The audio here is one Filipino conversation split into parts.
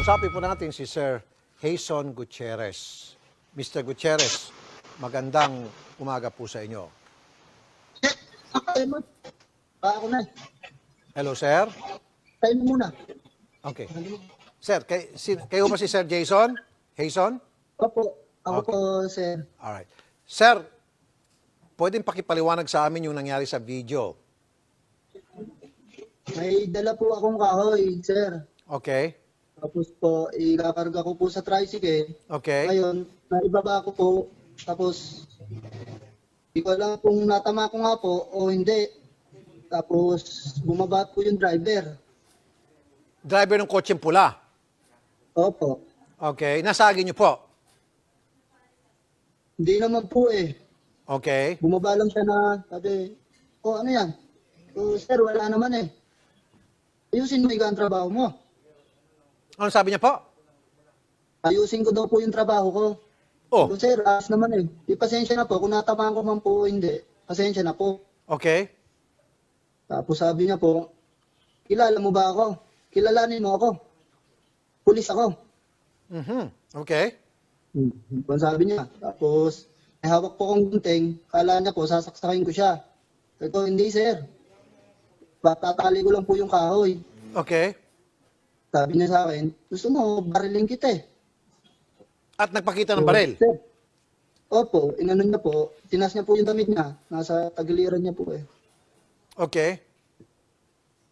Kausapin po natin si Sir Jason Gutierrez. Mr. Gutierrez, magandang umaga po sa inyo. Ako na. Hello, sir. Tayo muna. Okay. Sir, kayo ba si Sir Jason? Jason? Opo. Ako Okay. po, sir. Alright. Sir, pwedeng pakipaliwanag sa amin yung nangyari sa video. May dala po akong kahoy, sir. Okay? Tapos po, ikakarga ko po sa tricycle. Okay? Ngayon, naibaba ko po. Tapos, hindi ko alam kung natama ko nga po o hindi. Tapos, bumaba po yung driver. Driver ng kotseng pula. Opo. Okay? Nasagi niyo po. Hindi naman po eh. Okay? Bumaba lang siya na, sabi, ano yan? Sir, wala naman eh. Ayusin mo ang trabaho mo. Ano sabi niya po? Ayusin ko daw po yung trabaho ko. Oh, Sir, ayos naman eh. Di pasensya na po. Kung natamaan ko man po o hindi, pasensya na po. okay. Tapos sabi niya po, kilala mo ba ako? Kilalanin mo ako. Pulis ako. Okay. Sabi niya. Tapos, may hawak po kong gunting. Kala niya po, sasaksakin ko siya. Sabi ko, hindi sir. Patatali ko lang po yung kahoy. Okay. Sabi niya sa akin, gusto mo, bariling kita eh. At nagpakita ng baril. Sir. Opo, inanon niya po. Tinas niya po yung damit niya. Nasa tagiliran niya po eh. Okay.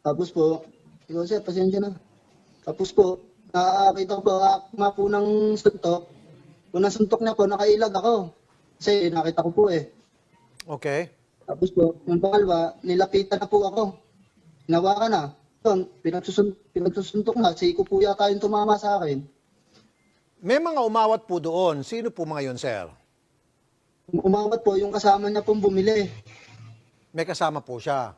Tapos po, ikaw sir, pasensya na. Tapos po, nakakita ko po, nga po ng suntok. Unang suntok niya po, nakailag ako. Kasi nakita ko po eh. Okay. Tapos po, yung pangalawa, nilapitan na po ako. Hinawakan na. Yun, pinagsusuntok na. Siko po yata yung tumama sa akin. May mga umawat po doon. Sino po mga yun, sir? Umawat po, yung kasama niya pong bumili. May kasama po siya.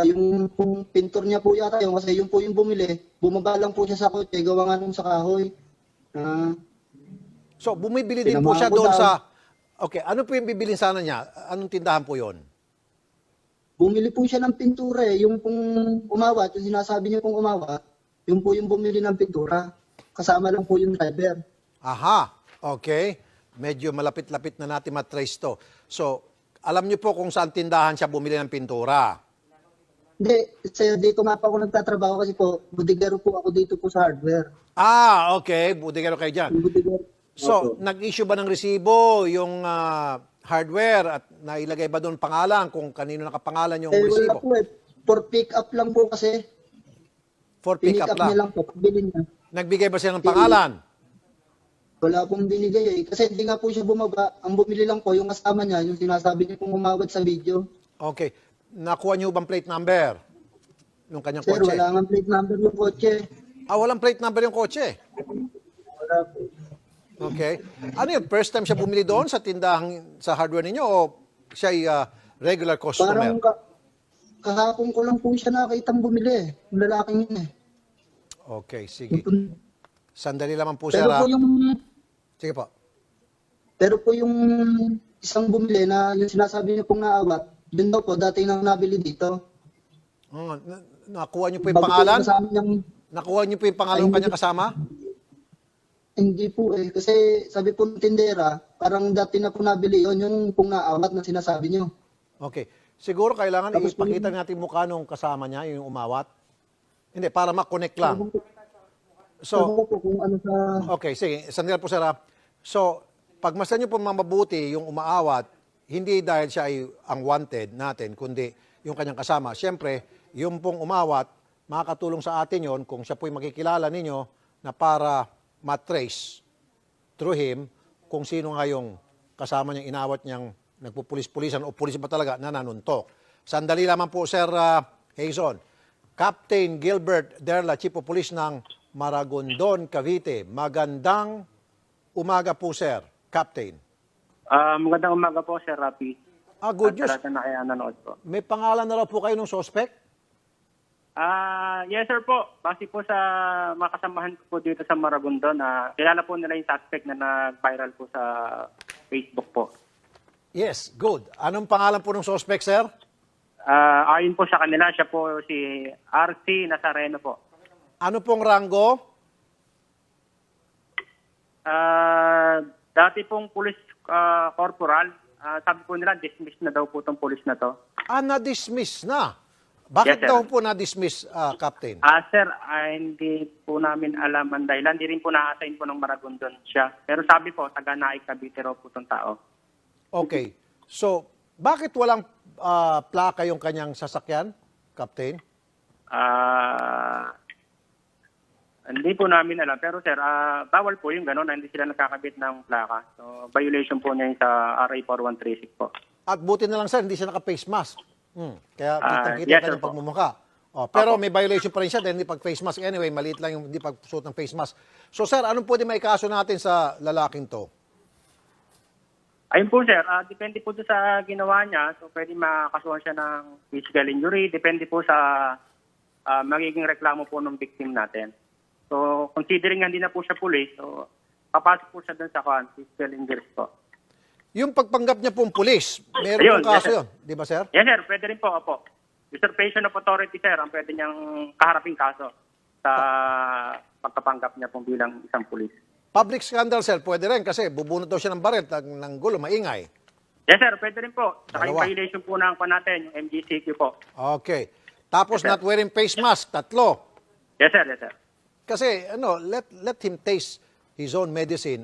Yung pintor niya po yata yun, kasi yung po yung bumili. Bumaba lang po siya sa kotse, gawa nga nung sa kahoy. So, bumibili din po Tinamaan siya ko doon daw. sa... Okay, ano po yung bibilin sana niya? Anong tindahan po yon? Bumili po siya ng pintura eh. Yung pong umawat, yung sinasabi niyo pong umawat, yung po yung bumili ng pintura. Kasama lang po yung driver. Aha, okay. Medyo malapit-lapit na natin matrace to. So, alam niyo po kung saan tindahan siya bumili ng pintura. Hindi, sir, dito nga pa ako nagtatrabaho kasi po, budigaro po ako dito po sa hardware. Ah, okay. Budigaro kayo dyan. Yung budigaro. So, nag-issue ba ng resibo yung hardware at nailagay ba doon pangalan kung kanino nakapangalan yung Wala resibo? po eh. For pick up lang po kasi. For pick up niya lang. lang po, pagbili niya. Nagbigay ba siya ng pangalan? Wala pong binigay eh. Kasi hindi nga po siya bumaba. Ang bumili lang po, yung kasama niya, yung sinasabi niya pong umawat sa video. Okay. Nakuha niyo bang plate number? Yung kanyang Sir, kotse? wala nga plate number yung kotse. Ah, walang plate number yung kotse. Wala po. Okay. Ano yun? First time siya bumili doon sa tindahan, sa hardware ninyo o siya ay regular customer? Parang kahapon ko lang po siya nakitang bumili eh. Yung lalaking yun eh. Okay, sige. Sandali lamang po, sir. Pero po yung, Sige po. pero po yung isang bumili na yung sinasabi niyo pong naawat, yun daw po, dati nang nabili dito. Nakuha niyo po yung Bago po pangalan? kasama niyang, Nakuha niyo po yung pangalan ng kanyang kasama? hindi po eh. Kasi sabi po ng tindera, parang dati na po nabili yun, yung pong naawat na sinasabi niyo. Okay. Siguro kailangan Tapos ipakita natin mukha nung kasama niya, yung umawat. Hindi, para ma-connect lang. So, So, po kung ano sa... okay, sige. Sandali po, sir. So, pagmasdan niyo po mabuti yung umaawat, hindi dahil siya ay ang wanted natin, kundi yung kanyang kasama. Siyempre, yung pong umawat, makakatulong sa atin yon kung siya po'y makikilala ninyo na para matrace through him kung sino nga yung kasama niyang inawat niyang nagpupulis-pulisan o pulis ba talaga na nanuntok. Sandali lamang po, Sir Jason. Captain Gilbert Derla, Chief of Police ng Maragondon, Cavite. Magandang umaga po, Sir. Captain. Magandang umaga po, Sir Rafi. Good news. At sa lahat na kaya nanood po. May pangalan na raw po kayo ng suspect? Yes, sir po. Base po sa mga kasamahan ko po dito sa Maragondon, kilala po nila yung suspect na nag-viral po sa Facebook po. Yes, good. Anong pangalan po ng suspect, sir? Ayon po sa kanila, siya po si RC Nazareno po. Ano pong rango? Dati pong police corporal, sabi po nila, dismiss na daw po itong police na to. Na-dismiss na. Bakit Yes, sir. daw po na-dismiss, Captain? Sir, hindi po namin alam ang dahilan. Hindi rin po na-assign po ng Maragondon siya. Pero sabi po, taga-Naik Cavite raw po itong tao. Okay. So, bakit walang plaka yung kanyang sasakyan, Captain? Hindi po namin alam. Pero sir, bawal po yung gano'n na hindi sila nakakabit ng plaka. So, violation po niya yung sa RA 4136 po. At buti na lang, sir, hindi siya naka-face mask. Kaya kitang-kita yes, ang kanyang sir, po. pagmumukha. Pero may violation pa rin siya dahil hindi pag-face mask. Anyway, maliit lang yung hindi pag-suot ng face mask. So, sir, anong pwede may kaso natin sa lalaking to? Ayun po sir, depende po doon sa ginawa niya. So pwede makakasuhan siya ng physical injury. Depende po sa magiging reklamo po ng victim natin. So considering hindi na po siya pulis, so papasok po siya doon sa physical injuries po. Yung pagpanggap niya pong pulis, meron Ayun, pong kaso yes, sir. yun. Di ba, sir? Yes sir, pwede rin po. Opo. Usurpation of authority sir, ang pwede niyang kaharaping kaso sa pagkapanggap niya pong bilang isang pulis. Public scandal, sir, pwede rin kasi bubunot daw siya ng baret, ng gulo, maingay. Yes sir, pwede rin po. Saka yung Dalawa. violation po ng natin, yung MGCQ po. Okay. Tapos Yes, sir. not wearing face mask, 3. Yes sir, yes sir. Kasi let him taste his own medicine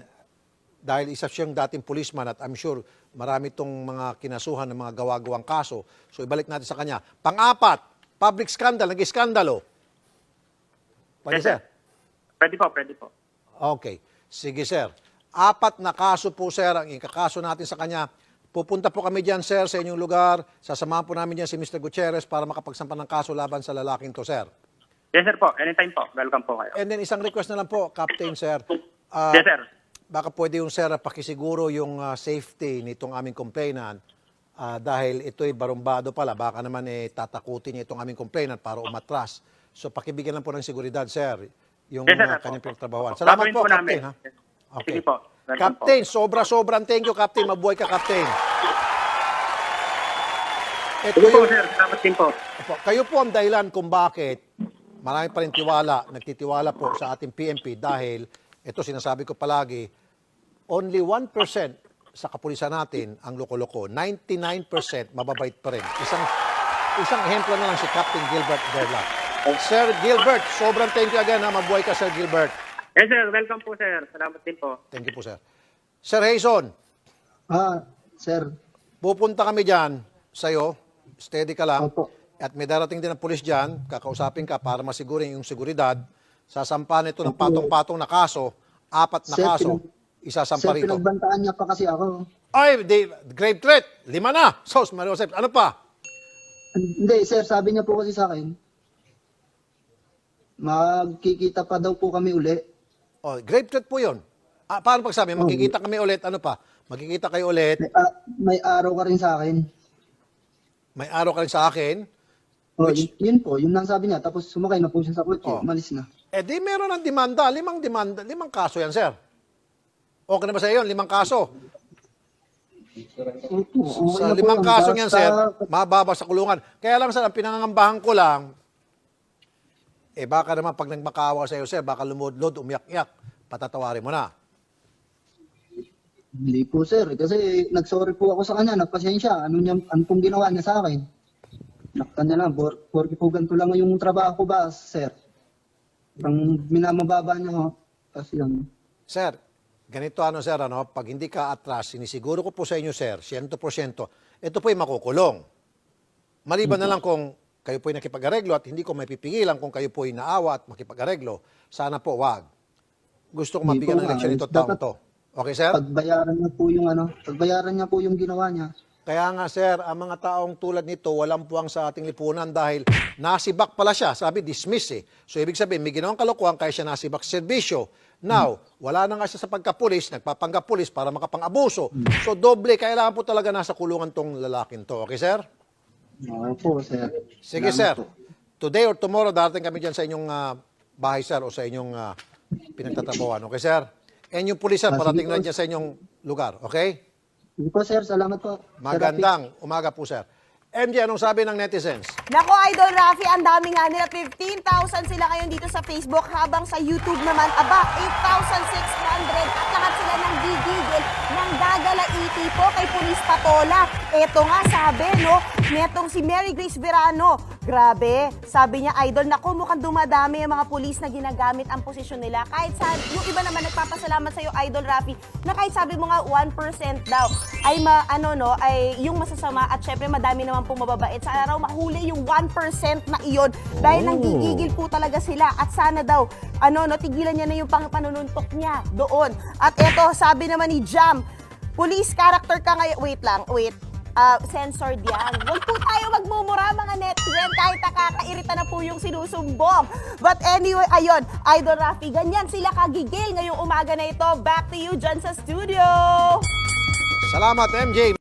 dahil isa siyang dating policeman at I'm sure marami itong mga kinasuhan ng mga gawa-gawang kaso. So ibalik natin sa kanya. Pang-4, public scandal, nag-iskandalo. Pwede, Yes, sir? Pwede po, pwede po. Okay. Sige, sir. 4 na kaso po, sir, ang ikakaso natin sa kanya. Pupunta po kami dyan, sir, sa inyong lugar. Sasamahan po namin dyan si Mr. Gutierrez para makapagsampan ng kaso laban sa lalaking to, sir. Yes sir po, anytime po. Welcome po kayo. And then isang request na lang po, Captain, sir. Yes sir. Baka pwede yung sir pakisiguro yung safety nitong aming complainant dahil ito'y barumbado pala. Baka naman tatakutin niya itong aming complainant para umatras. So pakibigyan lang po ng seguridad, sir, yung Yes, sir. kanyang pinagtrabahuan. Salamat Gagawin po, po namin. Captain. Ha? Yes. Okay. Sige po. Welcome Captain, sobra-sobrang thank you, Captain. Mabuhay ka, Captain. Ito Sige po yung, sir, salamat din po. Opo, kayo po ang dahilan kung bakit marami pa rin nagtitiwala po sa ating PNP dahil, ito sinasabi ko palagi, only 1% sa kapulisan natin ang loko-loko. 99% mababait pa rin. Isang ehemplo na lang si Captain Gilbert Verla. Sir Gilbert, sobrang thank you again. Mabuhay ka, Sir Gilbert. Yes sir, welcome po sir. Salamat din po. Thank you po, sir. Sir Hazen, Sir. pupunta kami dyan sa'yo. Steady ka lang. Opo. At may darating din ng pulis dyan. Kakausapin ka para masigurin yung seguridad. Sasampahan ito ng patong-patong na kaso. 4 na Sir, kaso. Isasampa Sir, rito. pinagbantaan niya pa kasi ako. Ay, grave threat. 5 na. Sos, Mario Joseph. Ano pa? Hindi, sir, sabi niya po kasi sa akin, magkikita pa daw po kami uli. Oh, grave threat po yun. Paano pagsabi? Magkikita kami ulit. Ano pa? Magkikita kayo ulit. May araw ka rin sa akin. May araw ka rin sa akin. Yun po, yun lang sabi niya. Tapos sumakay na po siya sa kotse, umalis na. Eh di meron ng demanda. 5 kaso yan, sir. Okay na ba sa iyo? 5 kaso. Opo, okay Sa na po 5 yun. kaso yan, Basta- sir, mababa sa kulungan. Kaya lang, sir, ang pinangangambahan ko lang, baka naman pag nagmakaawa sa iyo, sir, baka lumudlod, umiyak-iyak, patatawarin mo na. Hindi po, sir. Kasi nagsorry po ako sa kanya, nagpasensya. Ano pong ginawa niya sa akin? Nakita niya lang, porque po ganito lang yung trabaho ko ba, sir? Ang minamababa niya ako. Kasi lang. Sir, ganito sir, pag hindi ka atras, sinisiguro ko po sa inyo, sir, 100%, ito po'y makukulong. Maliban na lang kung kayo po'y nakipag-areglo at hindi ko may pipigilan kung kayo po'y naawa at makipag-areglo, sana po wag. Gusto ko Hindi mabigyan po ng leksyon ito nga. taong to. Okay, sir? Pagbayaran niya po yung ginawa niya. Kaya nga, sir, ang mga taong tulad nito, walang puwang sa ating lipunan dahil nasibak pala siya. Sabi, dismiss eh. So, ibig sabihin, may ginawang kalokohan kaya siya nasibak sa serbisyo. Now, wala na nga siya sa pagkapulis, nagpapanggap pulis para makapang-abuso. So, doble, kailangan po talaga nasa kulungan tong lalaking to. Okay, sir? Opo, sir. Sige, Salamat sir. po. Today or tomorrow, darating kami dyan sa inyong bahay, sir, o sa inyong pinagtatrabawan. Okay, sir? And yung pulis, sir, Sige parating po. na dyan sa inyong lugar. Okay? Sige po, sir. Salamat po. Sir Rafi. Magandang umaga po, sir. MJ, anong sabi ng netizens? Nako, Idol Rafi, ang dami nga nila. 15,000 sila ngayon dito sa Facebook, habang sa YouTube naman, 8,600. At lahat sila nang gigigil, nang gagalaiti po kay Pulis Patola. Eto nga, sabi, no, netong si Mary Grace Verano. Grabe, sabi niya, Idol, nako, mukhang dumadami ang mga pulis na ginagamit ang posisyon nila. Kahit sa, yung iba naman nagpapasalamat sa'yo, Idol Rafi, na kahit sabi mo nga 1% daw, ay ay yung masasama at syempre madami naman pong mababait. Sa araw mahuli yung 1% na iyon dahil nanggigigil po talaga sila at sana daw tigilan niya na yung panununtok niya doon. At eto, sabi naman ni Jam, police character ka ngayon. Wait. Censored yan. Huwag po tayo magmumura mga netizen kahit nakakairita na po yung sinusumbong. But anyway, ayun, Idol Rafi, ganyan sila kagigil ngayong umaga na ito. Back to you dyan sa studio. Salamat, MJ.